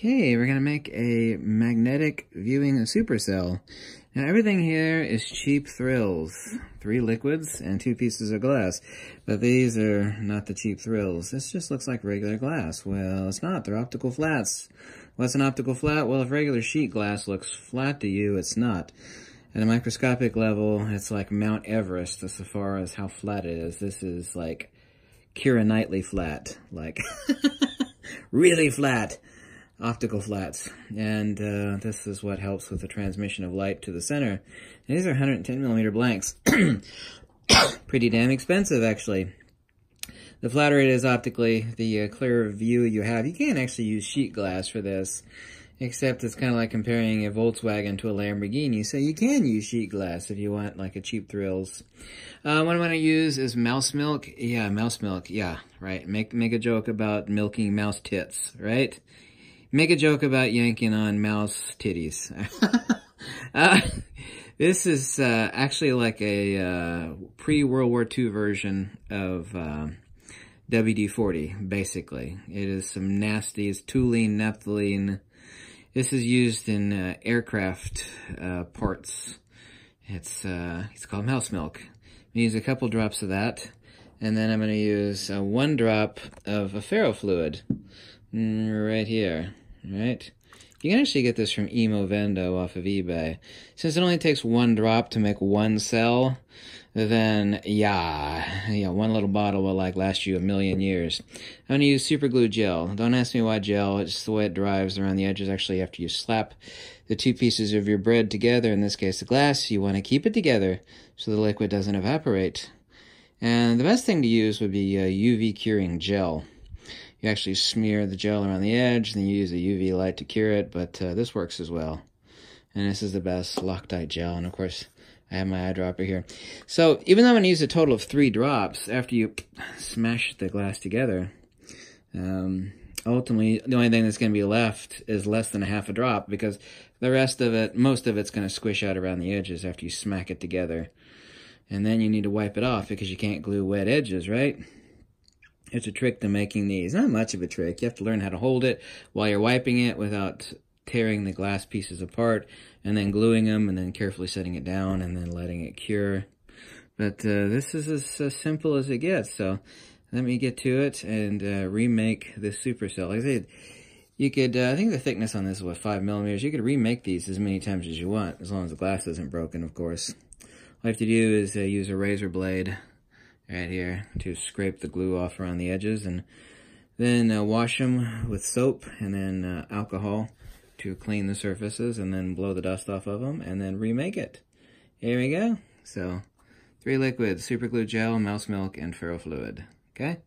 Okay, we're gonna make a magnetic viewing supercell. Now everything here is cheap thrills. 3 liquids and 2 pieces of glass. But these are not the cheap thrills. This just looks like regular glass. Well, it's not. They're optical flats. What's an optical flat? Well, if regular sheet glass looks flat to you, it's not. At a microscopic level, it's like Mount Everest as far as how flat it is. This is like Keira Knightley flat. Like, really flat. Optical flats, and this is what helps with the transmission of light to the center. And these are 110 millimeter blanks. Pretty damn expensive, actually. The flatter it is optically, the clearer view you have. You can't actually use sheet glass for this, except it's kind of like comparing a Volkswagen to a Lamborghini. So you can use sheet glass if you want like a cheap thrills. What I'm going to use is mouse milk. Yeah, mouse milk. Yeah, right. Make a joke about milking mouse tits, right? Make a joke about yanking on mouse titties. This is actually like a pre-World War II version of WD-40, basically. It is some nasty, it's toluene, naphthalene. This is used in aircraft parts. It's called mouse milk. I'm going to use a couple drops of that, and then I'm going to use 1 drop of a ferrofluid right here. Right? You can actually get this from Emovendo off of eBay. Since it only takes 1 drop to make 1 cell, then yeah, 1 little bottle will like last you a million years. I'm going to use super glue gel. Don't ask me why gel, it's just the way it drives around the edges. Actually, after you slap the 2 pieces of your bread together, in this case the glass, you want to keep it together so the liquid doesn't evaporate. And the best thing to use would be UV curing gel. You actually smear the gel around the edge, then you use a UV light to cure it, but this works as well. And this is the best Loctite gel, and of course, I have my eyedropper here. So, even though I'm going to use a total of 3 drops, after you smash the glass together, ultimately, the only thing that's going to be left is less than a half a drop, because the rest of it, most of it's going to squish out around the edges after you smack it together. And then you need to wipe it off, because you can't glue wet edges, right? It's a trick to making these. Not much of a trick. You have to learn how to hold it while you're wiping it without tearing the glass pieces apart, and then gluing them, and then carefully setting it down, and then letting it cure. But this is as simple as it gets. So let me get to it and remake this supercell. Like I said, you could, I think the thickness on this is, what, 5 millimeters. You could remake these as many times as you want, as long as the glass isn't broken, of course. All you have to do is use a razor blade right here to scrape the glue off around the edges, and then wash them with soap and then alcohol to clean the surfaces, and then blow the dust off of them, and then remake it. Here we go. So 3 liquids: super glue gel, mouse milk, and ferrofluid. Okay.